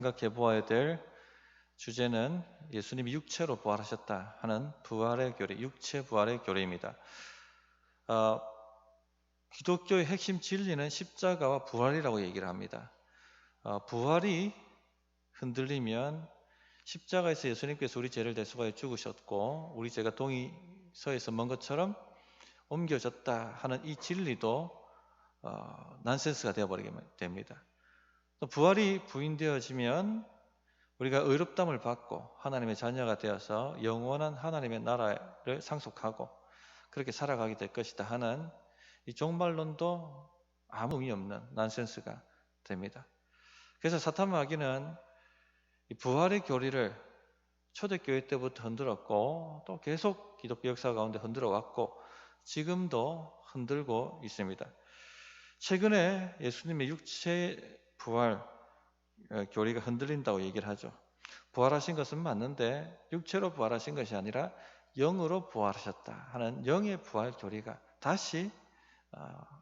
생각해 보아야 될 주제는 예수님이 육체로 부활하셨다 하는 부활의 교리, 육체 부활의 교리입니다. 기독교의 핵심 진리는 십자가와 부활이라고 얘기를 합니다. 부활이 흔들리면 십자가에서 예수님께서 우리 죄를 대속하여 죽으셨고 우리 죄가 동의서에서 먼 것처럼 옮겨졌다 하는 이 진리도 난센스가 되어버리게 됩니다. 또 부활이 부인되어지면 우리가 의롭다함을 받고 하나님의 자녀가 되어서 영원한 하나님의 나라를 상속하고 그렇게 살아가게 될 것이다 하는 이 종말론도 아무 의미 없는 난센스가 됩니다. 그래서 사탄 마귀는 이 부활의 교리를 초대교회 때부터 흔들었고 또 계속 기독교 역사 가운데 흔들어 왔고 지금도 흔들고 있습니다. 최근에 예수님의 육체 부활 교리가 흔들린다고 얘기를 하죠. 부활하신 것은 맞는데 육체로 부활하신 것이 아니라 영으로 부활하셨다 하는 영의 부활 교리가 다시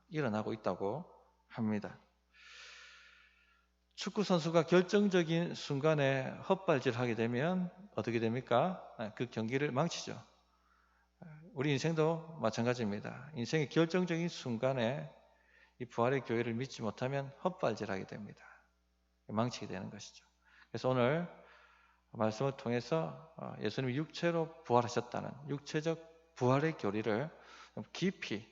일어나고 있다고 합니다. 축구 선수가 결정적인 순간에 헛발질하게 되면 어떻게 됩니까? 그 경기를 망치죠. 우리 인생도 마찬가지입니다. 인생의 결정적인 순간에 이 부활의 교회를 믿지 못하면 헛발질하게 됩니다. 망치게 되는 것이죠. 그래서 오늘 말씀을 통해서 예수님이 육체로 부활하셨다는 육체적 부활의 교리를 깊이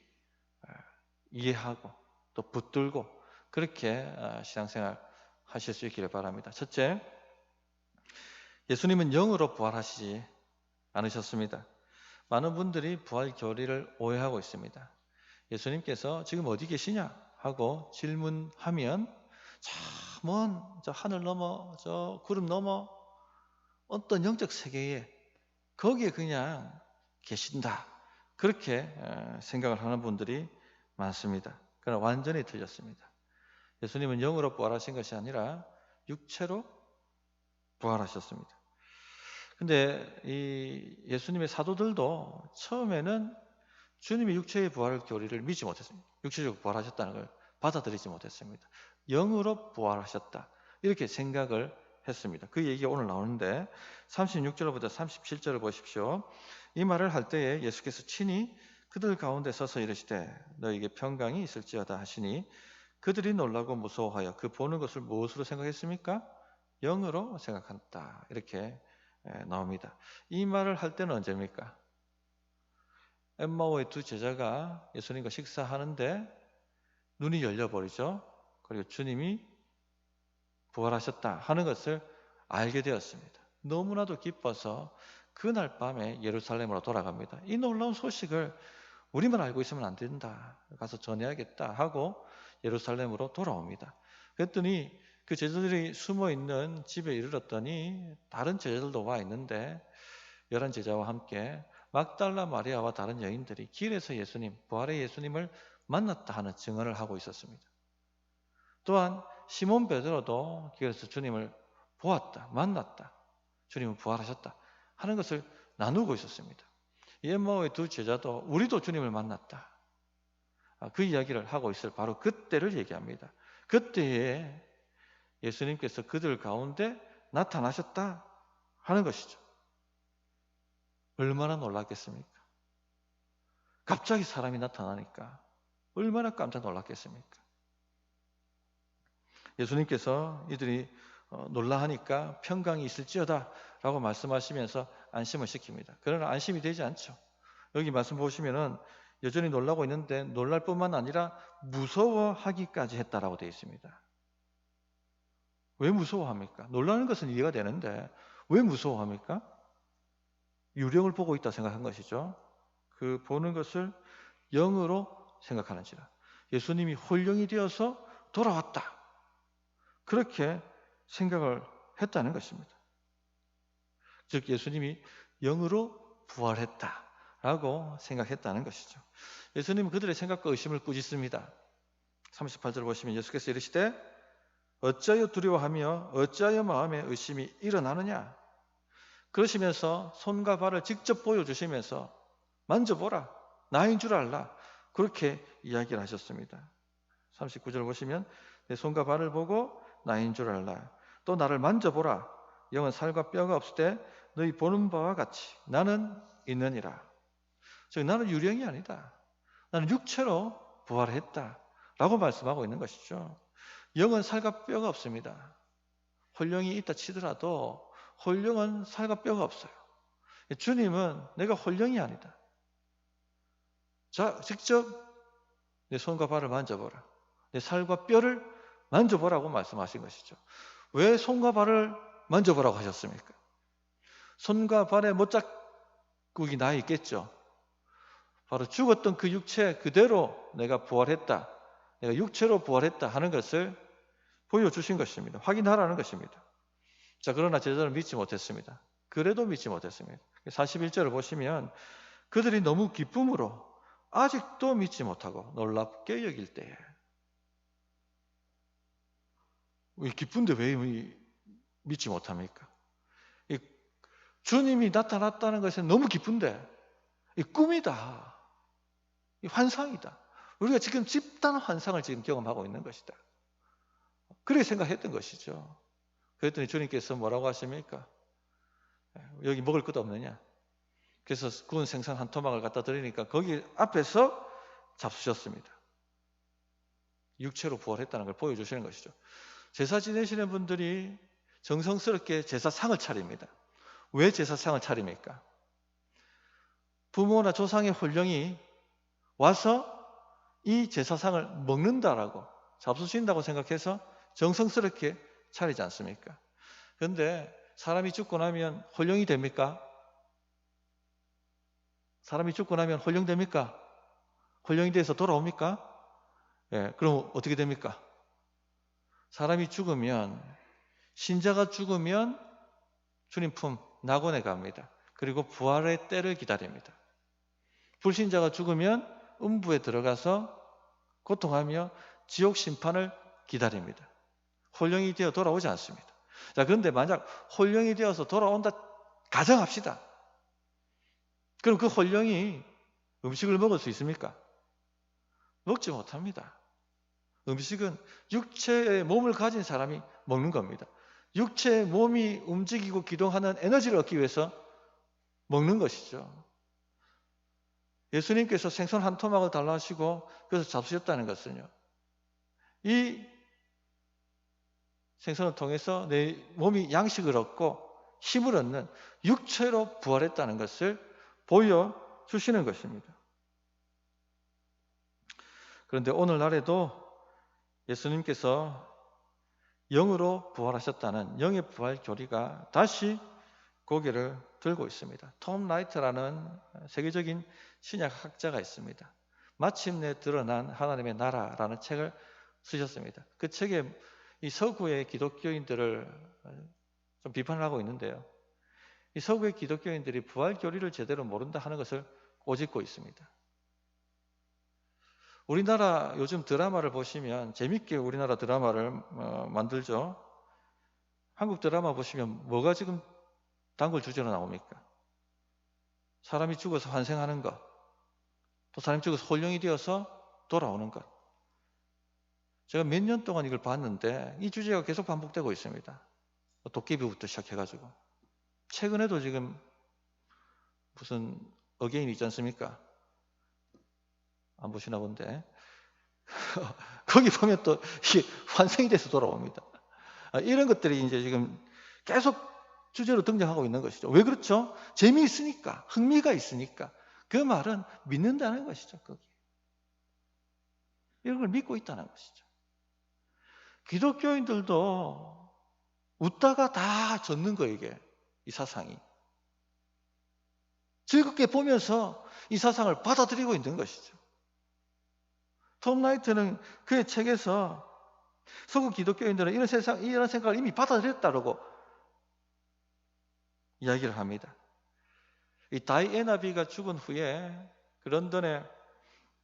이해하고 또 붙들고 그렇게 신앙생활 하실 수 있기를 바랍니다. 첫째, 예수님은 영으로 부활하시지 않으셨습니다. 많은 분들이 부활 교리를 오해하고 있습니다. 예수님께서 지금 어디 계시냐 하고 질문하면 먼 저 하늘 넘어 저 구름 넘어 어떤 영적 세계에 거기에 그냥 계신다 그렇게 생각을 하는 분들이 많습니다. 그러나 완전히 틀렸습니다. 예수님은 영으로 부활하신 것이 아니라 육체로 부활하셨습니다. 근데 이 예수님의 사도들도 처음에는 주님이 육체의 부활 교리를 믿지 못했습니다. 육체적으로 부활하셨다는 걸 받아들이지 못했습니다. 영으로 부활하셨다 이렇게 생각을 했습니다. 그 얘기가 오늘 나오는데 36절부터 37절을 보십시오. 이 말을 할 때에 예수께서 친히 그들 가운데 서서 이르시되 너에게 평강이 있을지어다 하시니 그들이 놀라고 무서워하여 그 보는 것을 무엇으로 생각했습니까? 영으로 생각한다 이렇게 나옵니다. 이 말을 할 때는 언제입니까? 엠마오의 두 제자가 예수님과 식사하는데 눈이 열려버리죠. 그리고 주님이 부활하셨다 하는 것을 알게 되었습니다. 너무나도 기뻐서 그날 밤에 예루살렘으로 돌아갑니다. 이 놀라운 소식을 우리만 알고 있으면 안 된다. 가서 전해야겠다 하고 예루살렘으로 돌아옵니다. 그랬더니 그 제자들이 숨어있는 집에 이르렀더니 다른 제자들도 와 있는데 11 제자와 함께 막달라 마리아와 다른 여인들이 길에서 예수님, 부활의 예수님을 만났다 하는 증언을 하고 있었습니다. 또한 시몬 베드로도 길에서 주님을 보았다, 만났다, 주님은 부활하셨다 하는 것을 나누고 있었습니다. 엠마오의 두 제자도 우리도 주님을 만났다. 그 이야기를 하고 있을 바로 그때를 얘기합니다. 그때에 예수님께서 그들 가운데 나타나셨다 하는 것이죠. 얼마나 놀랐겠습니까? 갑자기 사람이 나타나니까 얼마나 깜짝 놀랐겠습니까? 예수님께서 이들이 놀라하니까 평강이 있을지어다 라고 말씀하시면서 안심을 시킵니다. 그러나 안심이 되지 않죠. 여기 말씀 보시면은 여전히 놀라고 있는데 놀랄 뿐만 아니라 무서워하기까지 했다라고 되어 있습니다. 왜 무서워합니까? 놀라는 것은 이해가 되는데 왜 무서워합니까? 유령을 보고 있다 생각한 것이죠. 그 보는 것을 영으로 생각하는지라. 예수님이 홀령이 되어서 돌아왔다. 그렇게 생각을 했다는 것입니다. 즉 예수님이 영으로 부활했다라고 생각했다는 것이죠. 예수님은 그들의 생각과 의심을 꾸짖습니다. 38절 보시면 예수께서 이르시되 어찌하여 두려워하며 어찌하여 마음에 의심이 일어나느냐. 그러시면서 손과 발을 직접 보여주시면서 만져보라. 나인 줄 알라. 그렇게 이야기를 하셨습니다. 39절 보시면 내 손과 발을 보고 나인 줄 알라. 또 나를 만져보라. 영은 살과 뼈가 없을 때 너희 보는 바와 같이 나는 있느니라. 즉 나는 유령이 아니다. 나는 육체로 부활했다. 라고 말씀하고 있는 것이죠. 영은 살과 뼈가 없습니다. 혼령이 있다 치더라도 혼령은 살과 뼈가 없어요. 주님은 내가 혼령이 아니다. 자, 직접 내 손과 발을 만져보라. 내 살과 뼈를 만져보라고 말씀하신 것이죠. 왜 손과 발을 만져보라고 하셨습니까? 손과 발에 못자국이 나 있겠죠. 바로 죽었던 그 육체 그대로 내가 부활했다. 내가 육체로 부활했다 하는 것을 보여주신 것입니다. 확인하라는 것입니다. 자, 그러나 제자들은 믿지 못했습니다. 그래도 믿지 못했습니다. 41절을 보시면 그들이 너무 기쁨으로 아직도 믿지 못하고 놀랍게 여길 때에, 기쁜데 왜 믿지 못합니까? 주님이 나타났다는 것에 너무 기쁜데 이 꿈이다, 이 환상이다. 우리가 지금 집단 환상을 지금 경험하고 있는 것이다. 그렇게 생각했던 것이죠. 그랬더니 주님께서 뭐라고 하십니까? 여기 먹을 것 없느냐? 그래서 구운 생선 한 토막을 갖다 드리니까 거기 앞에서 잡수셨습니다. 육체로 부활했다는 걸 보여주시는 것이죠. 제사 지내시는 분들이 정성스럽게 제사상을 차립니다. 왜 제사상을 차립니까? 부모나 조상의 혼령이 와서 이 제사상을 먹는다라고, 잡수신다고 생각해서 정성스럽게 차리지 않습니까? 그런데 사람이 죽고 나면 혼령이 됩니까? 사람이 죽고 나면 혼령됩니까? 혼령이 돼서 돌아옵니까? 예, 그럼 어떻게 됩니까? 사람이 죽으면, 신자가 죽으면 주님 품 낙원에 갑니다. 그리고 부활의 때를 기다립니다. 불신자가 죽으면 음부에 들어가서 고통하며 지옥 심판을 기다립니다. 혼령이 되어 돌아오지 않습니다. 자, 그런데 만약 혼령이 되어서 돌아온다 가정합시다. 그럼 그 혼령이 음식을 먹을 수 있습니까? 먹지 못합니다. 음식은 육체의 몸을 가진 사람이 먹는 겁니다. 육체의 몸이 움직이고 기동하는 에너지를 얻기 위해서 먹는 것이죠. 예수님께서 생선 한 토막을 달라 하시고 그래서 잡수셨다는 것은요, 이 생선을 통해서 내 몸이 양식을 얻고 힘을 얻는 육체로 부활했다는 것을 보여주시는 것입니다. 그런데 오늘날에도 예수님께서 영으로 부활하셨다는 영의 부활 교리가 다시 고개를 들고 있습니다. 톰 라이트라는 세계적인 신약학자가 있습니다. 마침내 드러난 하나님의 나라라는 책을 쓰셨습니다. 그 책에 이 서구의 기독교인들을 좀 비판을 하고 있는데요. 이 서구의 기독교인들이 부활 교리를 제대로 모른다 하는 것을 꼬집고 있습니다. 우리나라 요즘 드라마를 보시면 재밌게 우리나라 드라마를 만들죠. 한국 드라마 보시면 뭐가 지금 단골 주제로 나옵니까? 사람이 죽어서 환생하는 것, 또 사람이 죽어서 혼령이 되어서 돌아오는 것. 제가 몇 년 동안 이걸 봤는데 이 주제가 계속 반복되고 있습니다. 도깨비부터 시작해가지고 최근에도 지금 무슨 어게인 있지 않습니까? 안 보시나 본데 거기 보면 또 환생이 돼서 돌아옵니다. 이런 것들이 이제 지금 계속 주제로 등장하고 있는 것이죠. 왜 그렇죠? 재미있으니까, 흥미가 있으니까. 그 말은 믿는다는 것이죠. 거기 이런 걸 믿고 있다는 것이죠. 기독교인들도 웃다가 다 젖는 거예요. 이게 이 사상이 즐겁게 보면서 이 사상을 받아들이고 있는 것이죠. 톰 라이트는 그의 책에서 서구 기독교인들은 이런 생각을 이미 받아들였다고 이야기를 합니다. 이 다이애나 비가 죽은 후에 그 런던에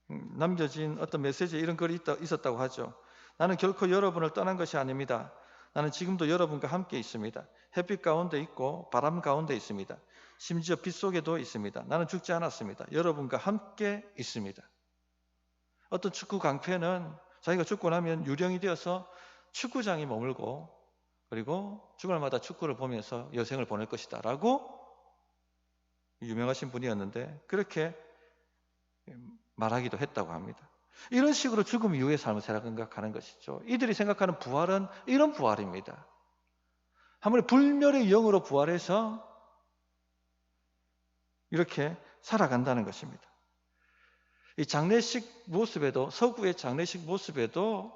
남겨진 어떤 메시지에 이런 글이 있었다고 하죠. 나는 결코 여러분을 떠난 것이 아닙니다. 나는 지금도 여러분과 함께 있습니다. 햇빛 가운데 있고 바람 가운데 있습니다. 심지어 빛 속에도 있습니다. 나는 죽지 않았습니다. 여러분과 함께 있습니다. 어떤 축구 강패는 자기가 죽고 나면 유령이 되어서 축구장에 머물고 그리고 주말마다 축구를 보면서 여생을 보낼 것이다 라고 유명하신 분이었는데 그렇게 말하기도 했다고 합니다. 이런 식으로 죽음 이후의 삶을 생각하는 것이죠. 이들이 생각하는 부활은 이런 부활입니다. 아무리 불멸의 영으로 부활해서 이렇게 살아간다는 것입니다. 이 장례식 모습에도, 서구의 장례식 모습에도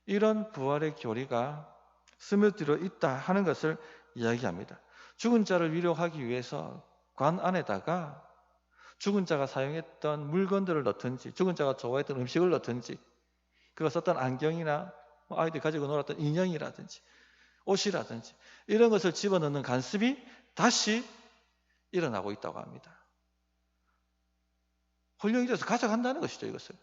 이런 부활의 교리가 스며들어 있다 하는 것을 이야기합니다. 죽은 자를 위로하기 위해서 관 안에다가 죽은 자가 사용했던 물건들을 넣든지, 죽은 자가 좋아했던 음식을 넣든지, 그가 썼던 안경이나 아이들이 가지고 놀았던 인형이라든지 옷이라든지 이런 것을 집어넣는 간습이 다시 일어나고 있다고 합니다. 홀령이 돼서 가져간다는 것이죠, 이것을.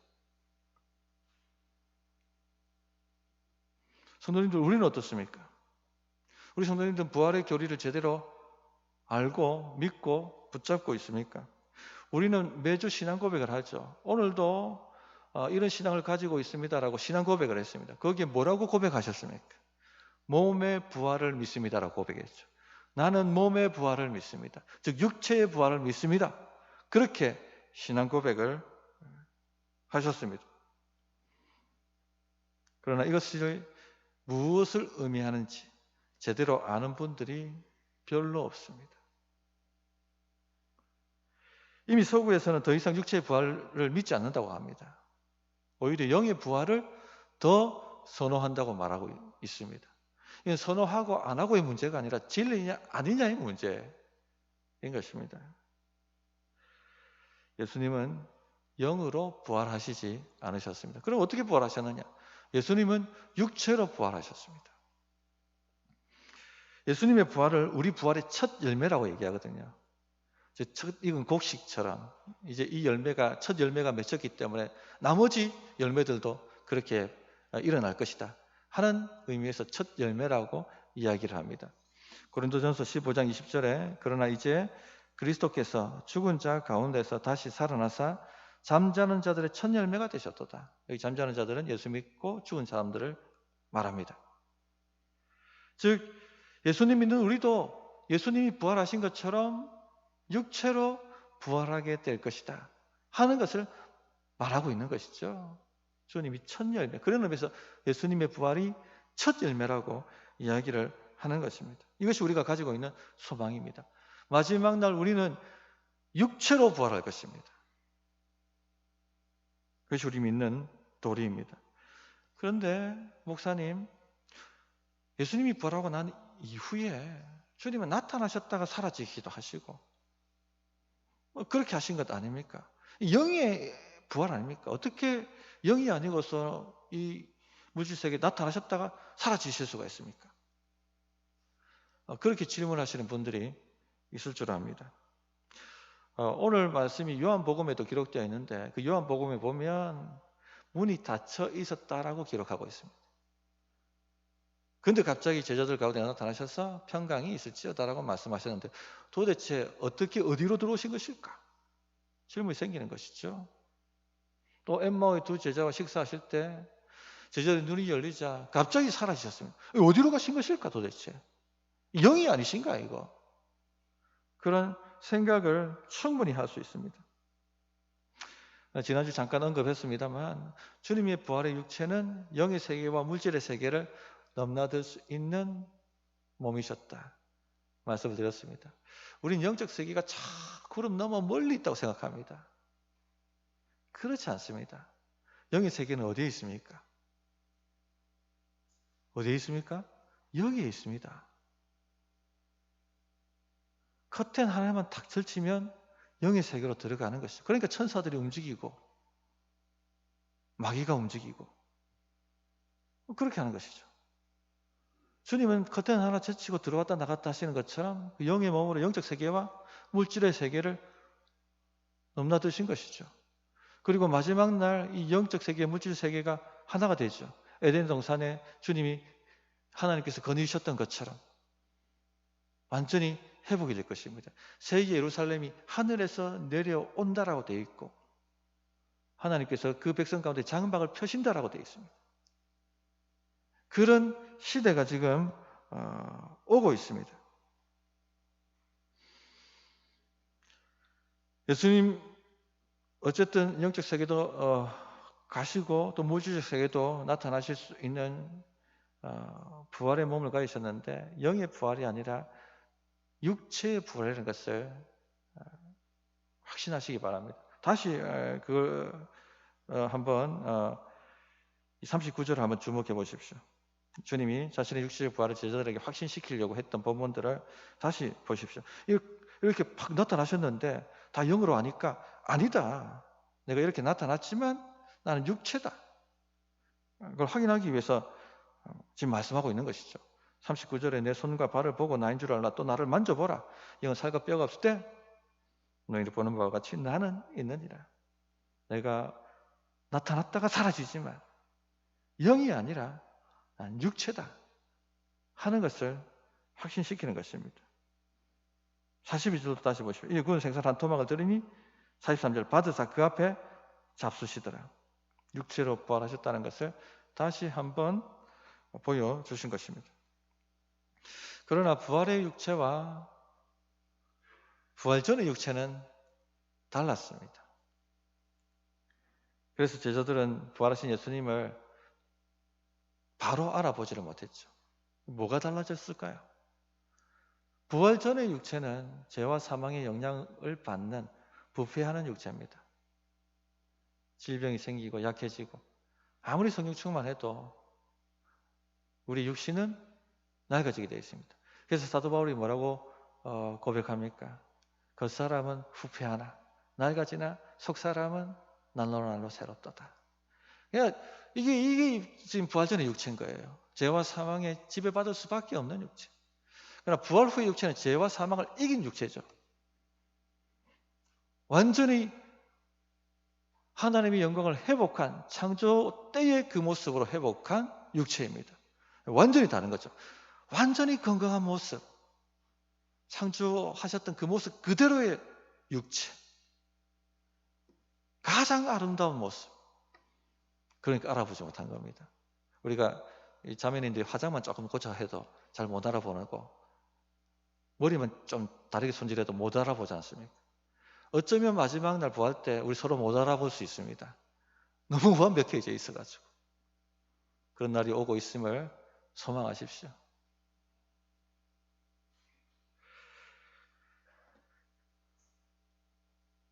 성도님들, 우리는 어떻습니까? 우리 성도님들은 부활의 교리를 제대로 알고 믿고 붙잡고 있습니까? 우리는 매주 신앙 고백을 하죠. 오늘도 이런 신앙을 가지고 있습니다라고 신앙 고백을 했습니다. 거기에 뭐라고 고백하셨습니까? 몸의 부활을 믿습니다라고 고백했죠. 나는 몸의 부활을 믿습니다. 즉 육체의 부활을 믿습니다. 그렇게 신앙 고백을 하셨습니다. 그러나 이것을 무엇을 의미하는지 제대로 아는 분들이 별로 없습니다. 이미 서구에서는 더 이상 육체의 부활을 믿지 않는다고 합니다. 오히려 영의 부활을 더 선호한다고 말하고 있습니다. 이건 선호하고 안 하고의 문제가 아니라 진리냐 아니냐의 문제인 것입니다. 예수님은 영으로 부활하시지 않으셨습니다. 그럼 어떻게 부활하셨느냐? 예수님은 육체로 부활하셨습니다. 예수님의 부활을 우리 부활의 첫 열매라고 얘기하거든요. 첫 익은 곡식처럼 이제 이 열매가 첫 열매가 맺혔기 때문에 나머지 열매들도 그렇게 일어날 것이다 하는 의미에서 첫 열매라고 이야기를 합니다. 고린도전서 15장 20절에 그러나 이제 그리스도께서 죽은 자 가운데서 다시 살아나사 잠자는 자들의 첫 열매가 되셨도다. 여기 잠자는 자들은 예수 믿고 죽은 사람들을 말합니다. 즉 예수님 믿는 우리도 예수님이 부활하신 것처럼 육체로 부활하게 될 것이다 하는 것을 말하고 있는 것이죠. 주님이 첫 열매, 그런 의미에서 예수님의 부활이 첫 열매라고 이야기를 하는 것입니다. 이것이 우리가 가지고 있는 소망입니다. 마지막 날 우리는 육체로 부활할 것입니다. 그것이 우리 믿는 도리입니다. 그런데 목사님, 예수님이 부활하고 난 이후에 주님은 나타나셨다가 사라지기도 하시고 그렇게 하신 것 아닙니까? 영의 부활 아닙니까? 어떻게 영이 아니고서 이 물질세계에 나타나셨다가 사라지실 수가 있습니까? 그렇게 질문하시는 분들이 있을 줄 압니다. 오늘 말씀이 요한복음에도 기록되어 있는데 그 요한복음에 보면 문이 닫혀 있었다라고 기록하고 있습니다. 근데 갑자기 제자들 가운데 나타나셔서 평강이 있을지어다라고 말씀하셨는데 도대체 어떻게 어디로 들어오신 것일까? 질문이 생기는 것이죠. 또 엠마오의 두 제자와 식사하실 때 제자들의 눈이 열리자 갑자기 사라지셨습니다. 어디로 가신 것일까 도대체? 영이 아니신가 이거? 그런 생각을 충분히 할 수 있습니다. 지난주 잠깐 언급했습니다만 주님의 부활의 육체는 영의 세계와 물질의 세계를 넘나들 수 있는 몸이셨다 말씀을 드렸습니다. 우린 영적 세계가 자꾸 너무 멀리 있다고 생각합니다. 그렇지 않습니다. 영의 세계는 어디에 있습니까? 어디에 있습니까? 여기에 있습니다. 커튼 하나만 탁 걸치면 영의 세계로 들어가는 것이죠. 그러니까 천사들이 움직이고 마귀가 움직이고 그렇게 하는 것이죠. 주님은 커튼 하나 제치고 들어왔다 나갔다 하시는 것처럼 영의 몸으로 영적 세계와 물질의 세계를 넘나드신 것이죠. 그리고 마지막 날 이 영적 세계, 물질 세계가 하나가 되죠. 에덴 동산에 주님이 하나님께서 거느리셨던 것처럼 완전히 회복이 될 것입니다. 새 예루살렘이 하늘에서 내려온다라고 되어 있고 하나님께서 그 백성 가운데 장막을 펴신다라고 되어 있습니다. 그런 시대가 지금 오고 있습니다. 예수님 어쨌든 영적 세계도 가시고 또 물질적 세계도 나타나실 수 있는 부활의 몸을 가지셨는데 영의 부활이 아니라 육체의 부활이라는 것을 확신하시기 바랍니다. 다시 그걸 한번 39절을 한번 주목해 보십시오. 주님이 자신의 육체의 부활을 제자들에게 확신시키려고 했던 본문들을 다시 보십시오. 이렇게 팍 나타나셨는데 다 영으로 하니까 아니다. 내가 이렇게 나타났지만 나는 육체다. 그걸 확인하기 위해서 지금 말씀하고 있는 것이죠. 39절에 내 손과 발을 보고 나인 줄 알라. 또 나를 만져보라. 이건 살과 뼈가 없을 때 너희를 보는 바와 같이 나는 있느니라. 내가 나타났다가 사라지지만 영이 아니라 난 육체다 하는 것을 확신시키는 것입니다. 42절도 다시 보십시오. 이 구원 생선 한 토막을 들으니 43절 받으사 그 앞에 잡수시더라. 육체로 부활하셨다는 것을 다시 한번 보여주신 것입니다. 그러나 부활의 육체와 부활 전의 육체는 달랐습니다. 그래서 제자들은 부활하신 예수님을 바로 알아보지를 못했죠. 뭐가 달라졌을까요? 부활 전의 육체는 죄와 사망의 영향을 받는 부패하는 육체입니다. 질병이 생기고 약해지고 아무리 성령 충만해도 우리 육신은 낡아지게 되어 있습니다. 그래서 사도 바울이 뭐라고 고백합니까? 겉사람은 후패하나 낡아지나 속사람은 날로 새롭도다. 그러니까 이게 지금 부활 전의 육체인 거예요. 죄와 사망에 지배받을 수밖에 없는 육체. 그러나 부활 후의 육체는 죄와 사망을 이긴 육체죠. 완전히 하나님의 영광을 회복한 창조 때의 그 모습으로 회복한 육체입니다. 완전히 다른 거죠. 완전히 건강한 모습, 창조하셨던 그 모습 그대로의 육체, 가장 아름다운 모습. 그러니까 알아보지 못한 겁니다. 우리가 자매님들이 화장만 조금 고쳐 해도 잘 못 알아보는 거, 머리만 좀 다르게 손질해도 못 알아보지 않습니까? 어쩌면 마지막 날 부활 때 우리 서로 못 알아볼 수 있습니다. 너무 완벽해져 있어가지고. 그런 날이 오고 있음을 소망하십시오.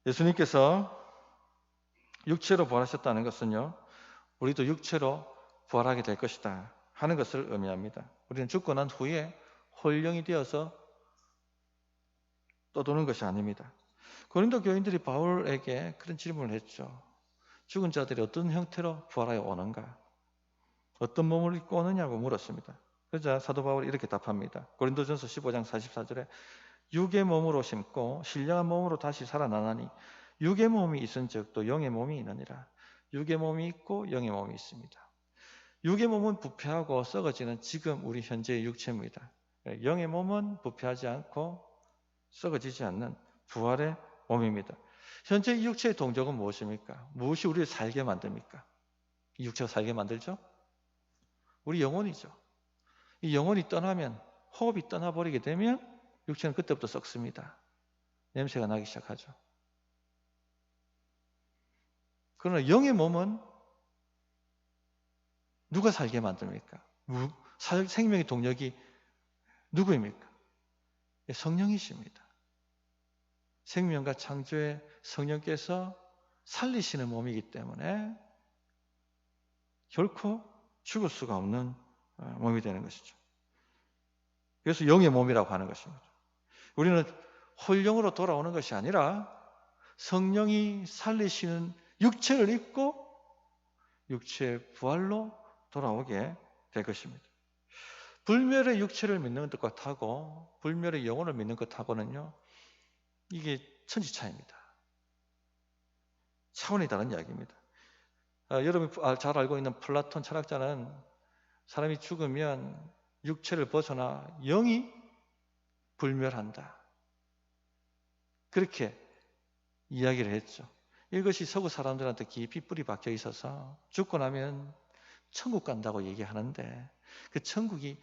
예수님께서 육체로 부활하셨다는 것은요, 우리도 육체로 부활하게 될 것이다 하는 것을 의미합니다. 우리는 죽고 난 후에 홀령이 되어서 떠도는 것이 아닙니다. 고린도 교인들이 바울에게 그런 질문을 했죠. 죽은 자들이 어떤 형태로 부활하여 오는가? 어떤 몸을 입고 오느냐고 물었습니다. 그러자 사도 바울이 이렇게 답합니다. 고린도전서 15장 44절에 육의 몸으로 심고 신령한 몸으로 다시 살아나나니 육의 몸이 있은즉 또 영의 몸이 있느니라. 육의 몸이 있고 영의 몸이 있습니다. 육의 몸은 부패하고 썩어지는 지금 우리 현재의 육체입니다. 영의 몸은 부패하지 않고 썩어지지 않는 부활의 몸입니다. 현재 이 육체의 동적은 무엇입니까? 무엇이 우리를 살게 만듭니까? 이 육체가 살게 만들죠? 우리 영혼이죠. 이 영혼이 떠나면, 호흡이 떠나버리게 되면 육체는 그때부터 썩습니다. 냄새가 나기 시작하죠. 그러나 영의 몸은 누가 살게 만듭니까? 생명의 동력이 누구입니까? 성령이십니다. 생명과 창조의 성령께서 살리시는 몸이기 때문에 결코 죽을 수가 없는 몸이 되는 것이죠. 그래서 영의 몸이라고 하는 것입니다. 우리는 홀령으로 돌아오는 것이 아니라 성령이 살리시는 육체를 입고 육체의 부활로 돌아오게 될 것입니다. 불멸의 육체를 믿는 것하고 불멸의 영혼을 믿는 것하고는요, 이게 천지차이입니다. 차원이 다른 이야기입니다. 여러분이 잘 알고 있는 플라톤 철학자는 사람이 죽으면 육체를 벗어나 영이 불멸한다, 그렇게 이야기를 했죠. 이것이 서구 사람들한테 깊이 뿌리 박혀 있어서 죽고 나면 천국 간다고 얘기하는데 그 천국이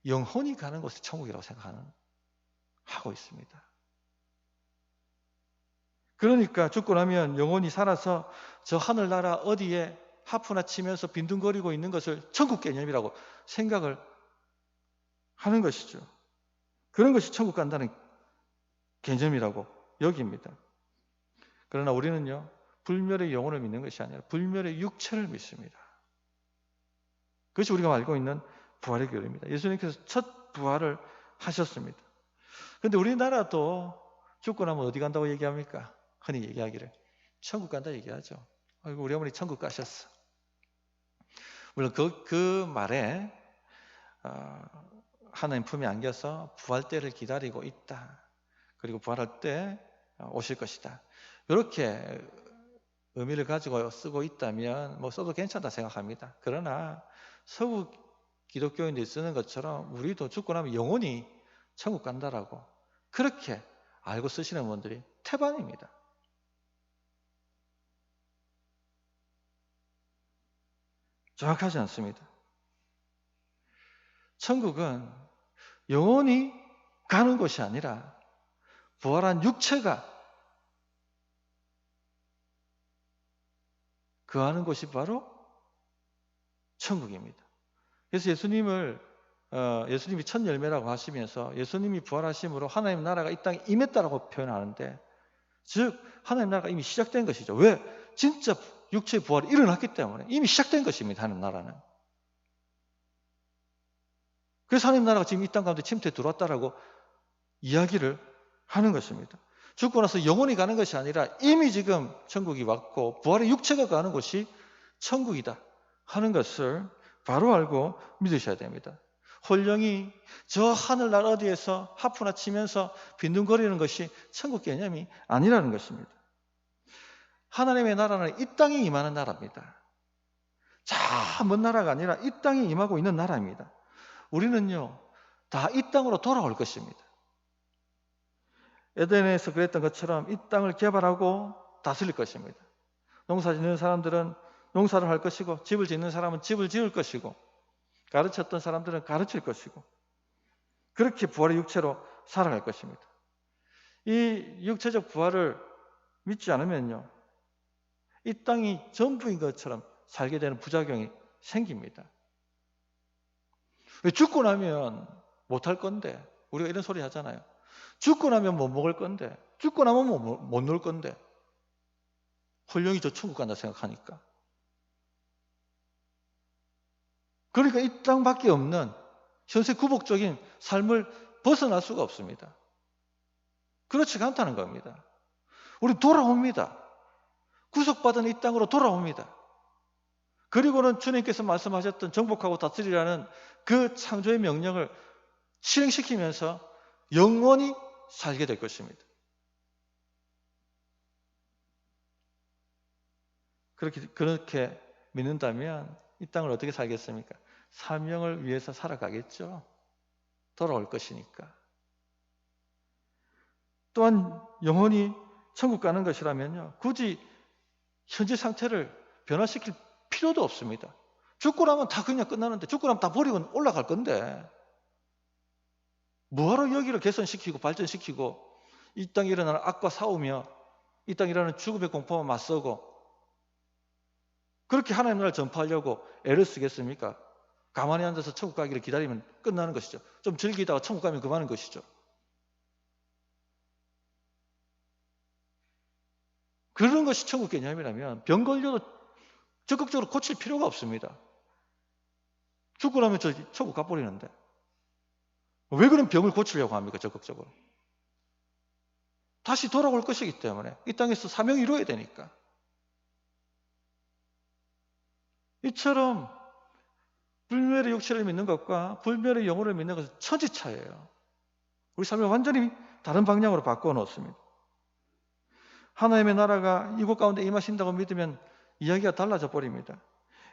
영혼이 가는 곳이 천국이라고 하고 있습니다. 그러니까 죽고 나면 영혼이 살아서 저 하늘나라 어디에 하프나 치면서 빈둥거리고 있는 것을 천국 개념이라고 생각을 하는 것이죠. 그런 것이 천국 간다는 개념이라고 여깁니다. 그러나 우리는요, 불멸의 영혼을 믿는 것이 아니라 불멸의 육체를 믿습니다. 그것이 우리가 알고 있는 부활의 교리입니다. 예수님께서 첫 부활을 하셨습니다. 그런데 우리나라도 죽고 나면 어디 간다고 얘기합니까? 흔히 얘기하기를 천국 간다 얘기하죠. 아이고, 우리 어머니 천국 가셨어. 물론 그 말에 하나님 품에 안겨서 부활 때를 기다리고 있다. 그리고 부활할 때 오실 것이다. 이렇게 의미를 가지고 쓰고 있다면 뭐 써도 괜찮다 생각합니다. 그러나 서구 기독교인들이 쓰는 것처럼 우리도 죽고 나면 영원히 천국 간다라고 그렇게 알고 쓰시는 분들이 태반입니다. 정확하지 않습니다. 천국은 영원히 가는 곳이 아니라 부활한 육체가 거하는 곳이 바로 천국입니다. 그래서 예수님이 첫 열매라고 하시면서 예수님이 부활하심으로 하나님 나라가 이 땅에 임했다라고 표현하는데, 즉 하나님 나라가 이미 시작된 것이죠. 왜? 진짜 육체의 부활이 일어났기 때문에 이미 시작된 것입니다. 하나님 나라는. 그래서 하나님 나라가 지금 이 땅 가운데 침투에 들어왔다라고 이야기를 하는 것입니다. 죽고 나서 영혼이 가는 것이 아니라 이미 지금 천국이 왔고 부활의 육체가 가는 곳이 천국이다 하는 것을 바로 알고 믿으셔야 됩니다. 홀령이 저 하늘날 어디에서 하프나 치면서 빈둥거리는 것이 천국 개념이 아니라는 것입니다. 하나님의 나라는 이 땅에 임하는 나라입니다. 자, 먼 나라가 아니라 이 땅에 임하고 있는 나라입니다. 우리는요, 다 이 땅으로 돌아올 것입니다. 에덴에서 그랬던 것처럼 이 땅을 개발하고 다스릴 것입니다. 농사 짓는 사람들은 농사를 할 것이고, 집을 짓는 사람은 집을 지을 것이고, 가르쳤던 사람들은 가르칠 것이고, 그렇게 부활의 육체로 살아갈 것입니다. 이 육체적 부활을 믿지 않으면요, 이 땅이 전부인 것처럼 살게 되는 부작용이 생깁니다. 왜? 죽고 나면 못할 건데, 우리가 이런 소리 하잖아요. 죽고 나면 못 먹을 건데, 죽고 나면 못 놀 건데, 홀령이 저 천국 간다 생각하니까. 그러니까 이 땅밖에 없는 현세 구복적인 삶을 벗어날 수가 없습니다. 그렇지가 않다는 겁니다. 우리 돌아옵니다. 구속받은 이 땅으로 돌아옵니다. 그리고는 주님께서 말씀하셨던 정복하고 다스리라는 그 창조의 명령을 실행시키면서 영원히 살게 될 것입니다. 그렇게 믿는다면 이 땅을 어떻게 살겠습니까? 사명을 위해서 살아가겠죠. 돌아올 것이니까. 또한 영원히 천국 가는 것이라면요, 굳이 현재 상태를 변화시킬 필요도 없습니다. 죽고 나면 다 그냥 끝나는데, 죽고 나면 다 버리고 올라갈 건데 뭐하러 여기를 개선시키고 발전시키고 이 땅에 일어나는 악과 싸우며 이 땅에 일어나는 죽음의 공포와 맞서고 그렇게 하나님 나라를 전파하려고 애를 쓰겠습니까? 가만히 앉아서 천국 가기를 기다리면 끝나는 것이죠. 좀 즐기다가 천국 가면 그만인 것이죠. 그런 것이 천국 개념이라면 병 걸려도 적극적으로 고칠 필요가 없습니다. 죽고 나면 저 천국 가버리는데 왜 그런 병을 고치려고 합니까? 적극적으로. 다시 돌아올 것이기 때문에 이 땅에서 사명을 이루어야 되니까. 이처럼 불멸의 육체를 믿는 것과 불멸의 영혼을 믿는 것은 천지차이예요. 우리 삶을 완전히 다른 방향으로 바꿔 놓습니다. 하나님의 나라가 이곳 가운데 임하신다고 믿으면 이야기가 달라져 버립니다.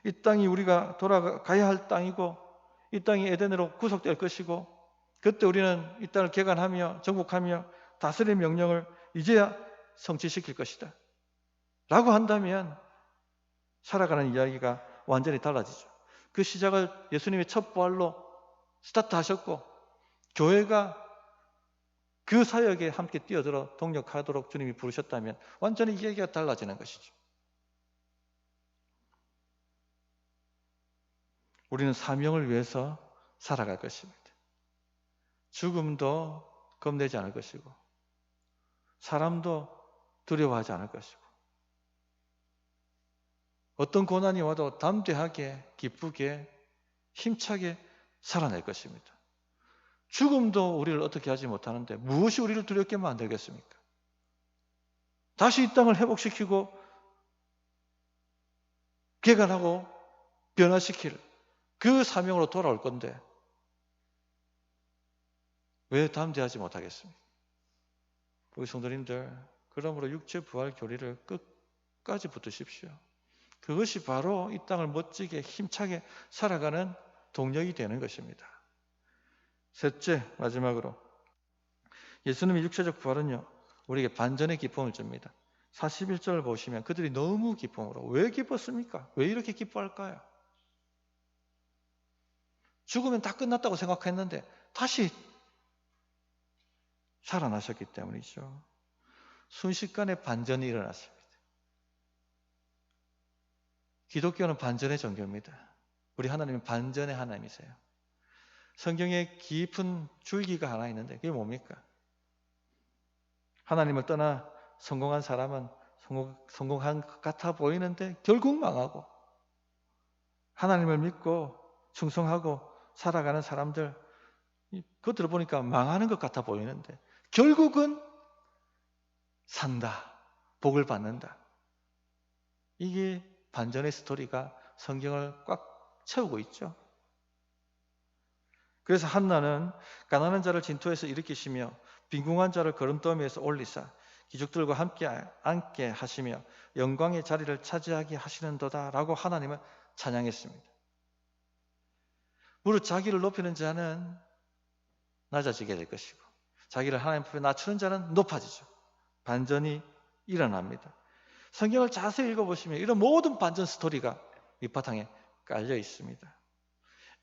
이 땅이 우리가 돌아가야 할 땅이고 이 땅이 에덴으로 구속될 것이고 그때 우리는 이 땅을 개간하며 정복하며 다스릴 명령을 이제야 성취시킬 것이다 라고 한다면 살아가는 이야기가 완전히 달라지죠. 그 시작을 예수님의 첫 부활로 스타트하셨고 교회가 그 사역에 함께 뛰어들어 동력하도록 주님이 부르셨다면 완전히 이야기가 달라지는 것이죠. 우리는 사명을 위해서 살아갈 것입니다. 죽음도 겁내지 않을 것이고 사람도 두려워하지 않을 것이고 어떤 고난이 와도 담대하게 기쁘게 힘차게 살아낼 것입니다. 죽음도 우리를 어떻게 하지 못하는데 무엇이 우리를 두렵게 만들겠습니까? 다시 이 땅을 회복시키고 개간하고 변화시킬 그 사명으로 돌아올 건데 왜 담대하지 못하겠습니까? 우리 성도님들, 그러므로 육체 부활 교리를 끝까지 붙드십시오. 그것이 바로 이 땅을 멋지게 힘차게 살아가는 동력이 되는 것입니다. 셋째, 마지막으로 예수님의 육체적 부활은요 우리에게 반전의 기쁨을 줍니다. 41절을 보시면 그들이 너무 기쁨으로, 왜 기뻤습니까? 왜 이렇게 기뻐할까요? 죽으면 다 끝났다고 생각했는데 다시 살아나셨기 때문이죠. 순식간에 반전이 일어났습니다. 기독교는 반전의 종교입니다. 우리 하나님은 반전의 하나님이세요. 성경에 깊은 줄기가 하나 있는데 그게 뭡니까? 하나님을 떠나 성공한 사람은 성공한 것 같아 보이는데 결국 망하고, 하나님을 믿고 충성하고 살아가는 사람들 그거 들어보니까 망하는 것 같아 보이는데 결국은 산다, 복을 받는다. 이게 반전의 스토리가 성경을 꽉 채우고 있죠. 그래서 한나는 가난한 자를 진토에서 일으키시며 빈궁한 자를 거름더미에서 올리사 기족들과 함께 앉게 하시며 영광의 자리를 차지하게 하시는도다 라고 하나님을 찬양했습니다. 무릇 자기를 높이는 자는 낮아지게 될 것이고 자기를 하나님 앞에 낮추는 자는 높아지죠. 반전이 일어납니다. 성경을 자세히 읽어보시면 이런 모든 반전 스토리가 밑바탕에 깔려 있습니다.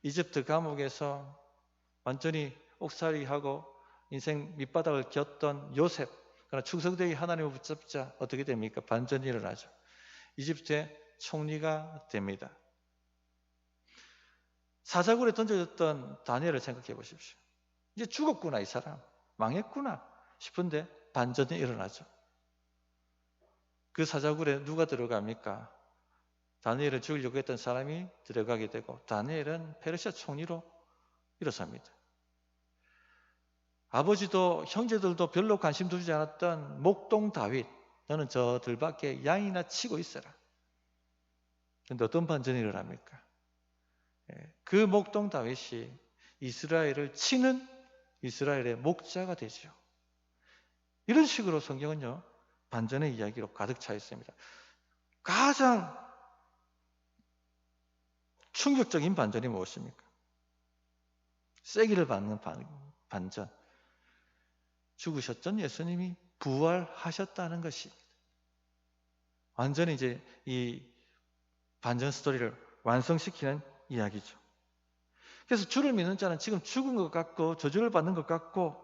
이집트 감옥에서 완전히 옥살이하고 인생 밑바닥을 겼던 요셉, 그러나 충성되게 하나님을 붙잡자 어떻게 됩니까? 반전이 일어나죠. 이집트의 총리가 됩니다. 사자굴에 던져졌던 다니엘을 생각해 보십시오. 이제 죽었구나, 이 사람 망했구나 싶은데 반전이 일어나죠. 그 사자굴에 누가 들어갑니까? 다니엘을 죽이려고 했던 사람이 들어가게 되고 다니엘은 페르시아 총리로 일어섭니다. 아버지도 형제들도 별로 관심 두지 않았던 목동 다윗, 너는 저 들밖에 양이나 치고 있어라. 그런데 어떤 반전이 일어납니까? 그 목동 다윗이 이스라엘을 치는 이스라엘의 목자가 되죠. 이런 식으로 성경은요 반전의 이야기로 가득 차 있습니다. 가장 충격적인 반전이 무엇입니까? 세기를 받는 반전. 죽으셨던 예수님이 부활하셨다는 것입니다. 완전히 이제 이 반전 스토리를 완성시키는 이야기죠. 그래서 주를 믿는 자는 지금 죽은 것 같고 저주를 받는 것 같고,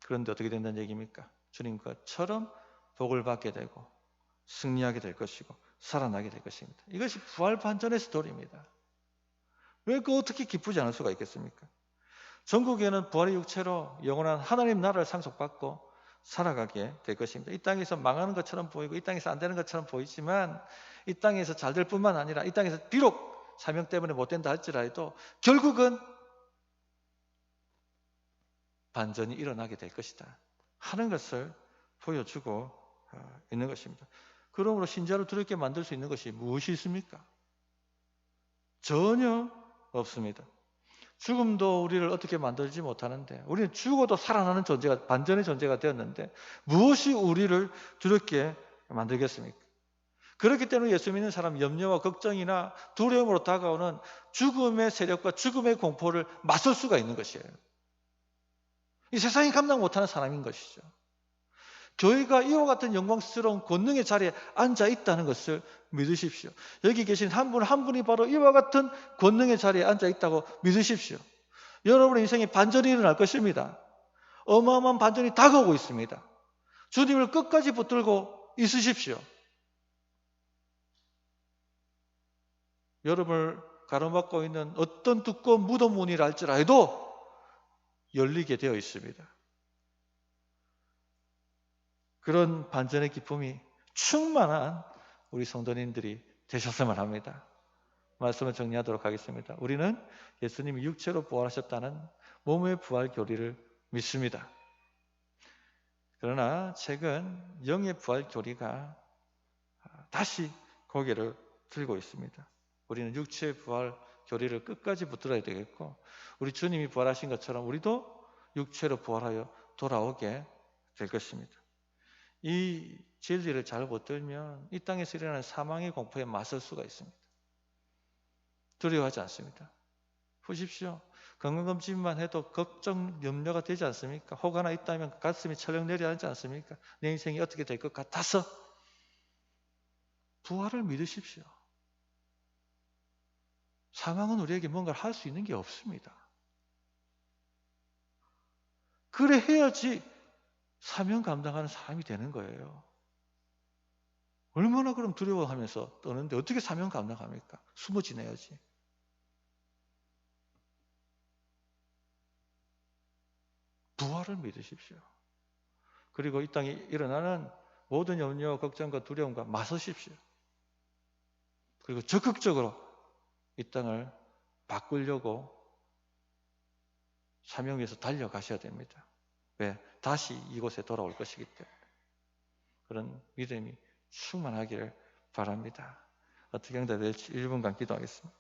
그런데 어떻게 된다는 얘기입니까? 주님과처럼 복을 받게 되고 승리하게 될 것이고 살아나게 될 것입니다. 이것이 부활 반전의 스토리입니다. 왜 그 어떻게 기쁘지 않을 수가 있겠습니까? 전국에는 부활의 육체로 영원한 하나님 나라를 상속받고 살아가게 될 것입니다. 이 땅에서 망하는 것처럼 보이고 이 땅에서 안 되는 것처럼 보이지만 이 땅에서 잘 될 뿐만 아니라 이 땅에서 비록 사명 때문에 못 된다 할지라도 결국은 반전이 일어나게 될 것이다 하는 것을 보여주고 있는 것입니다. 그러므로 신자를 두렵게 만들 수 있는 것이 무엇이 있습니까? 전혀 없습니다. 죽음도 우리를 어떻게 만들지 못하는데, 우리는 죽어도 살아나는 존재가, 반전의 존재가 되었는데 무엇이 우리를 두렵게 만들겠습니까? 그렇기 때문에 예수 믿는 사람 염려와 걱정이나 두려움으로 다가오는 죽음의 세력과 죽음의 공포를 맞설 수가 있는 것이에요. 이 세상이 감당 못하는 사람인 것이죠. 교회가 이와 같은 영광스러운 권능의 자리에 앉아 있다는 것을 믿으십시오. 여기 계신 한 분 한 분이 바로 이와 같은 권능의 자리에 앉아 있다고 믿으십시오. 여러분의 인생에 반전이 일어날 것입니다. 어마어마한 반전이 다가오고 있습니다. 주님을 끝까지 붙들고 있으십시오. 여러분을 가로막고 있는 어떤 두꺼운 무덤 문이라 할지라도 열리게 되어 있습니다. 그런 반전의 기쁨이 충만한 우리 성도님들이 되셨으면 합니다. 말씀을 정리하도록 하겠습니다. 우리는 예수님이 육체로 부활하셨다는 몸의 부활 교리를 믿습니다. 그러나 최근 영의 부활 교리가 다시 고개를 들고 있습니다. 우리는 육체의 부활 교리를 끝까지 붙들어야 되겠고, 우리 주님이 부활하신 것처럼 우리도 육체로 부활하여 돌아오게 될 것입니다. 이 진리를 잘 붙들면 이 땅에서 일어나는 사망의 공포에 맞설 수가 있습니다. 두려워하지 않습니다. 보십시오. 건강검진만 해도 걱정, 염려가 되지 않습니까? 혹 하나 있다면 가슴이 철렁 내려앉지 않습니까? 내 인생이 어떻게 될 것 같아서. 부활을 믿으십시오. 사망은 우리에게 뭔가를 할 수 있는 게 없습니다. 그래 해야지 사명 감당하는 사람이 되는 거예요. 얼마나 그럼 두려워하면서 떠는데 어떻게 사명 감당합니까? 숨어 지내야지. 부활을 믿으십시오. 그리고 이 땅에 일어나는 모든 염려, 걱정과 두려움과 맞서십시오. 그리고 적극적으로 이 땅을 바꾸려고 사명 위해서 달려가셔야 됩니다. 왜? 다시 이곳에 돌아올 것이기 때문에. 그런 믿음이 충만하기를 바랍니다. 어떻게 응답될지 1분간 기도하겠습니다.